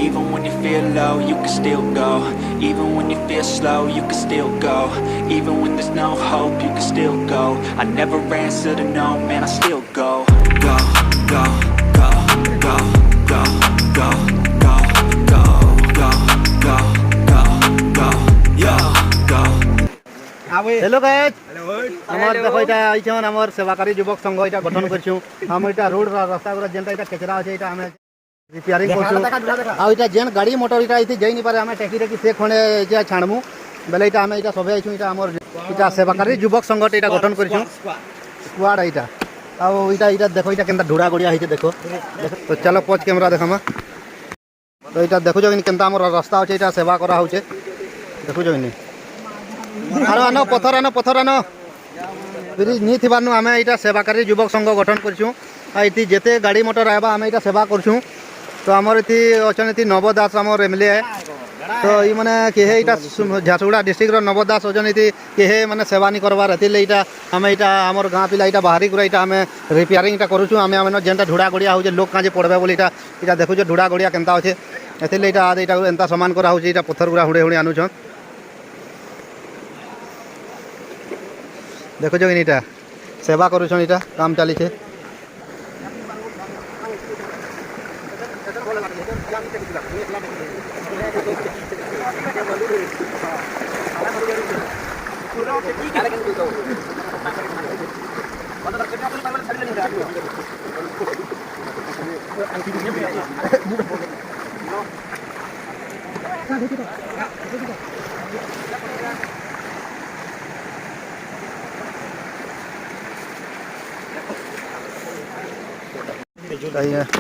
Even when you feel low, you can still go. Even when you feel slow, you can still go. Even when there's no hope, you can still go. I never answer to no, man, I still go. Go, go, go, go, go, go, go, go, go, go, go, go, yo, go. Hello guys हमर देखो इटा आइछन हमर सेवाकारी युवक संघ इटा गठन करछु हम इटा रोड रास्ता गुरा जेनटा इटा कचरा আছে इटा हमें रिपेयरिंग करछु आ इटा जेन गाड़ी मोटर इटा इति जई नि पारे हमें टेकी टेकी से खणे जे छाणमु बेले इटा हमें इटा सबे आइछु इटा हमर इटा सेवाकारी युवक संघ इटा गठन करछु स्क्वाड इटा आ इटा इटा देखो इटा केनता ढुड़ा गड़िया हिते देखो तो चलो पोच कैमरा देखमा तो इटा देखो जो केनता हमर रास्ता होचे इटा सेवा करा होचे देखो जो नि आनो पथर आनो ब्रिज नहीं थिबारनु आमे इटा सेवाकारी युवक संघ गठन करछु आ इति जेते गाड़ी मोटर आबा आमे इटा सेवा करछु तो हमर इति अचन इति नवदास हमर एमएलए है तो ई माने केहे इटा झारसुगुड़ा डिस्ट्रिक्ट रो नवदास अचन इति केहे माने सेवा नि करबार हतिले इटा आमे इटा हमर गां पिला इटा बाहरी गुरा इटा आमे रिपेयरिंग इटा करूछु आमे आमे जेनटा ढुड़ा गड़िया हो जे लोग काजे पड़बे बोली इटा इटा देखु जे ढुड़ा गड़िया केनता होचे एतिले इटा आदे इटा एंता समान करा होचे इटा पत्थर गुरा हुड़े हुड़े आनुछन देखो जो इटा सेवा करूछन इटा काम चली छे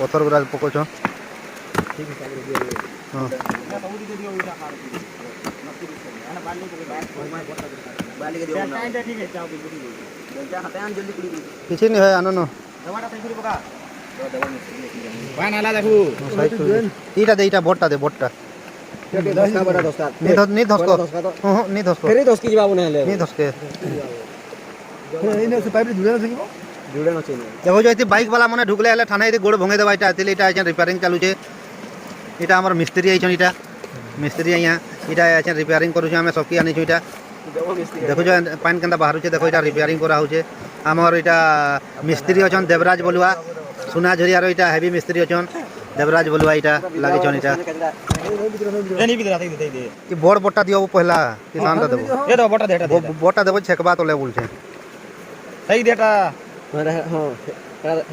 पत्थर गुरा पकोछ किसी नहीं है आनो न इटा दे इटा बोटटा दे बोटटा नहीं धसको नहीं धसको फेरी धसकी जीवाबो नहीं धसके इने से पाइप जुड़े न सकिबो जुड़े न चाहिए देखो जो इति बाइक वाला मने ढुकले हले थाना इति गोड़ भंगे देबा इटा अतिले इटा आछन रिपेयरिंग चालू छे इटा हमर मिस्त्री आइछन इटा मिस्त्री यहाँ इटा आछन रिपेयरिंग करू छे हमें सबकी आनी छु इटा देखो जो पानी केंदा बाहर छे देखो इटा रिपेयरिंग करा हो छे हमर इटा मिस्त्री अछन देवराज बलुआ सुनाझरिया रो इटा हेवी मिस्त्री अछन देवराज बलुआ इटा लागे छन इटा एनी भी दे दे कि बोर्ड बोटा दियो पहला किसान दा देबो ए दो बोटा देबो छेकबा तो ले बोल छे सही देटा हां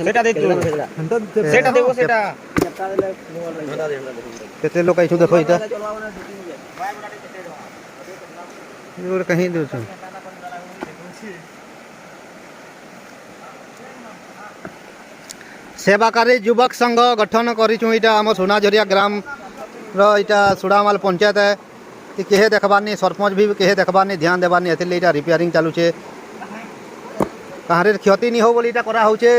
सेटा दे तू सेटा देबो सेटा केते लोग आइछु देखो इटा और कहीं दो छ सेवाकारी युवक संघ गठन करिछु इटा हम सुनाझरिया ग्राम रो इटा सोदामाल पंचायत है कि केहे देखबानी सरपंच भी केहे देखबानी ध्यान देबानी एतिले इटा रिपेयरिंग चालू छे कहारे क्षति नहीं हो बोली इटा करा होचे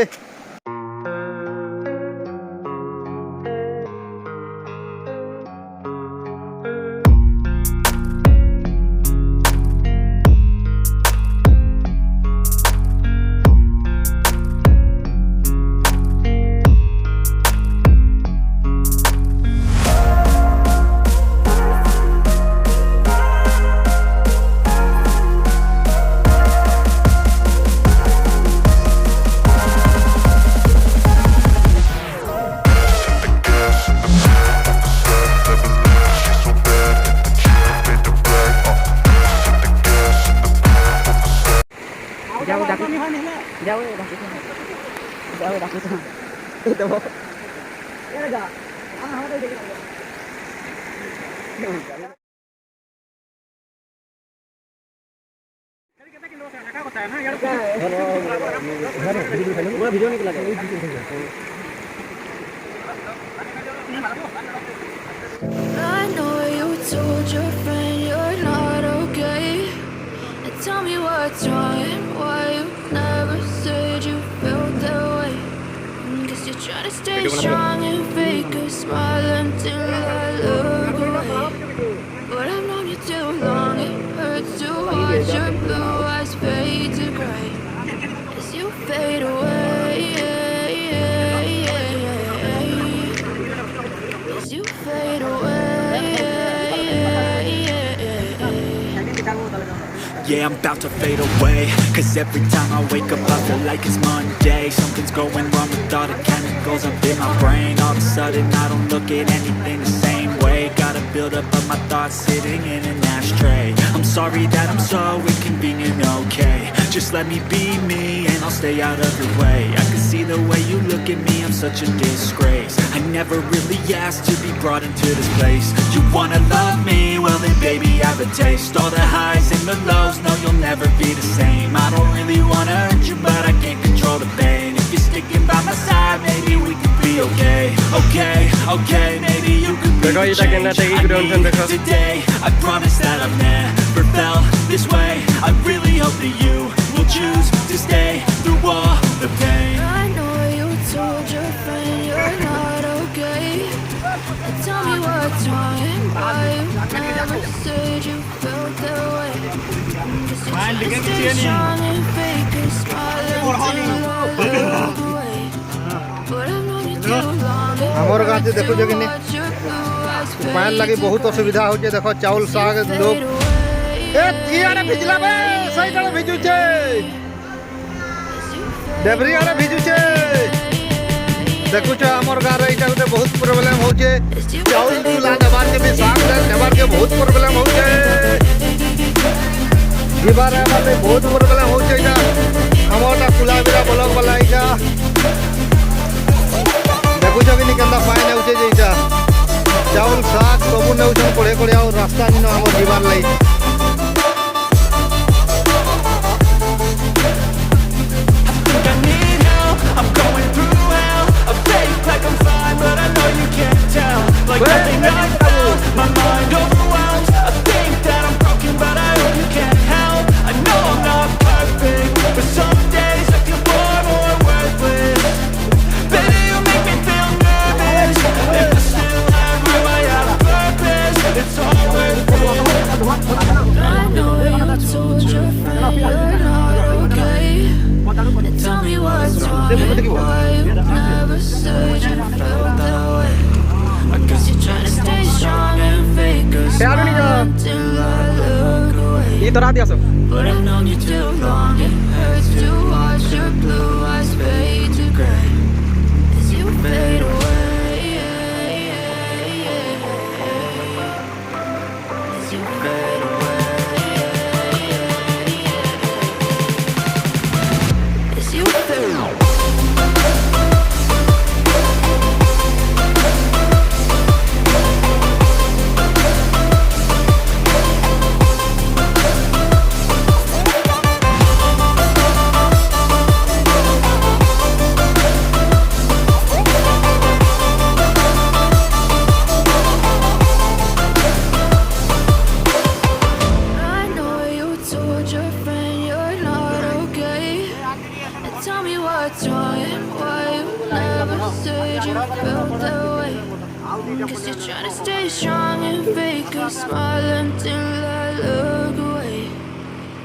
I know you told your friend you're not okay. And tell me what's wrong and why you never said you felt that way. Guess you're trying to stay strong and fake a smile until I look away. But I've known you too long, it hurts to watch your blue eyes fade to gray as you fade away. As you fade away. Yeah, I'm about to fade away. Cause every time I wake up I feel like it's Monday. Something's going wrong with all the chemicals up in my brain. All of a sudden I don't look at anything the same way. Gotta build up of my thoughts sitting in an ashtray. I'm sorry that I'm so inconvenient, okay. Just let me be me and I'll stay out of your way. I can see the way you look at me, I'm such a disgrace. I never really asked to be brought into this place. You wanna love me? Well then baby have a taste. All the highs and the lows, no you'll never be the same. I don't really wanna hurt you but I can't control the pain. If you're sticking by my side maybe we could be okay. Okay, maybe you could be the change I need today. I promise that I've never felt this way. I really hope that you will choose to stay through all the pain. I know you told your friend you're not okay. And tell me what's wrong and why you never said you felt that way. Guess you're trying to stay strong and fake a smile until I look away. But I've known you too long. हमर गाछ देखो जे कि पानी लगी बहुत असुविधा हो देखो चावल साग लोग कियारे भिजला बे सही करे भिजु छे डेबरी आरे भिजु छे देखु छ हमर गारे इटा उते बहुत प्रॉब्लम हो छे चावल तुला देबार के भी साग देबार के बहुत प्रॉब्लम हो छे दीवार वाले बहुत प्रॉब्लम हो छे इटा हमरटा कोलाबिरा ब्लॉक वाला इटा देखु छ कि केंदा फाइन हो छे इटा चावल साग सब नेउछन कोड़े कोड़े और रास्ता निनो हमर दीवार लाई I'm going through hell. I fake like I'm fine, but I know you can't tell. Like nothing I found, my mind overwhelmed. I think that I'm broken, but I hope you can't help. I know I'm not perfect, but some days I feel far more worthless. Baby, you make me feel nervous. If I still have you, I have purpose. It's all worth it. I know you told your friend you're not okay. And tell me what's wrong and why you never said you felt that way. I guess you're trying to stay strong and fake a smile until I look away. But I've known you too long. It hurts to watch your blue eyes fade to gray as you fade away. As you fade away. As you fade away. Cause you're trying to stay strong and fake a smile until I look away.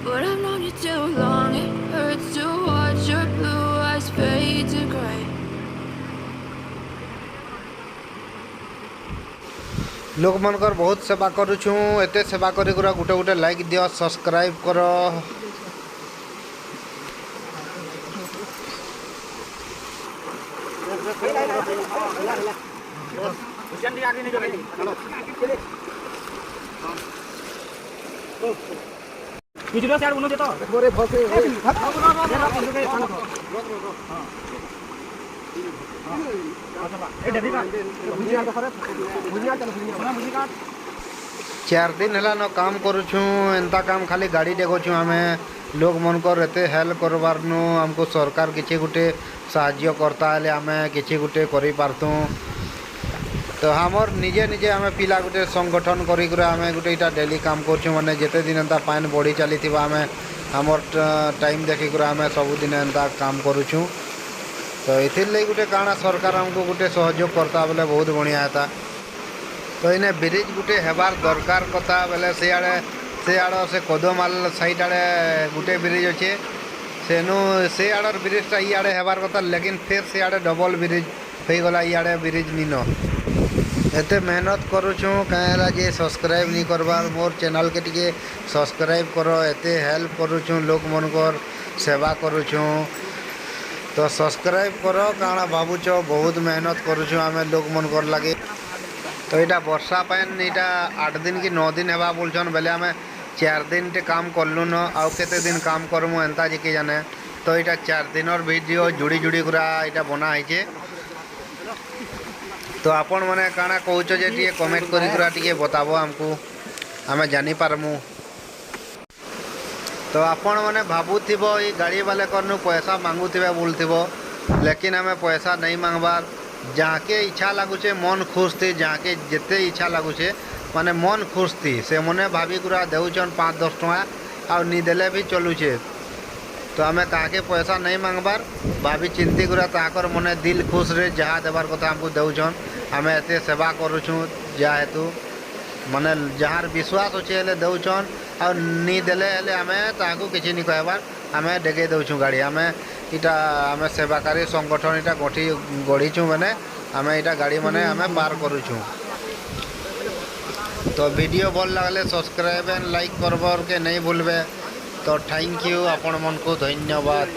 But I've known you too long. It hurts to watch your blue eyes fade to grey. लोक मनकर बहुत सेवा करूछु एते सेवा करी गुरा गुटे गुटे like दियो subscribe करो video यार उन्होंने देता बोरे फसे चार दिन है न काम करुछु एंता काम खाली गाड़ी देखु आम लोक मनकर एते हेल्प करबार नु हमको सरकार किसी गुटे साहाय्य करता है आम किसी गुटे करि पारतु तो हमर निजे निजे आम पिला गुटे संगठन करी आम गुटे इटा डेली काम करछु माने जेते दिन एंता पानी बढ़ी चली आम हमर टाइम देखी आम सबुदिन एंता काम करुछु तो इथिर गुटे काଣା सरकार हमको गुटे सहयोग करता बेले बहुत बढ़िया था तो इने ब्रिज गुटे हेबार दरकार कथा बेले से आड़ से कदमाल साइड आड़े गुटे ब्रिज अच्छे सेनु से आड़र ब्रिजटा इे हेबार कथा लेकिन फिर से आड़े डबल ब्रिज हो गला इे ब्रिज निन एते मेहनत करूँ कहेला जे सब्सक्राइब नहीं करबार मोर चैनल के टिके सब्सक्राइब करो एते हेल्प करूँ लोक मनकर सेवा करूँ तो सब्सक्राइब करो काଣା भावुच बहुत मेहनत करूँ आम लोक मनकर लगे तो यहाँ वर्षा पान यहाँ 8 दिन कि 9 दिन हेबा बोलछन बेले आम 4 दिन टे काम करलु न आउ केते दिन काम करमु एंता जे के जाने तो यहाँ 4 दिन वीडियो जुड़ी जुड़ी गुरा यहाँ बना है तो आपण मैंने काଣା कहूच जे टिके कमेंट करी गुरा टिके बताबो हमको आम जानी पारमु तो आपण मैंने भावुथिबो ई गाड़ी वाले करनु पैसा मांगुथिबे बोलथिबो लेकिन हमें पैसा नहीं मांगबार जहाँ के इच्छा लगुचे मन खुश थी जहाँ के जिते इच्छा लगुचे माने मन खुश थी से मने भाभी गुरा देउछन 5-10 टका आ नी देले भी चलुचे तो आम ताके पैसा नहीं मांगबार भाभी चिंती गुरा ताकर मने दिल खुश रे जहाँ देवार कथा हमको देउछन आम एते सेवा करूँ जा हेतु माने जहाँ विश्वास अच्छे हेले देउछन आ नी देले हेले आम ताकू किछि नहीं कहबार आम डेगे देउछुं गाड़ी आम इटा आम सेवाकारी संगठन इटा गढ़ीचु मैंने आम इटा गाड़ी मैंने आम पार करूँ तो वीडियो भल लगले सब्सक्राइब एंड लाइक करबर के नहीं भूलबे तो थैंक यू आपण मन को धन्यवाद।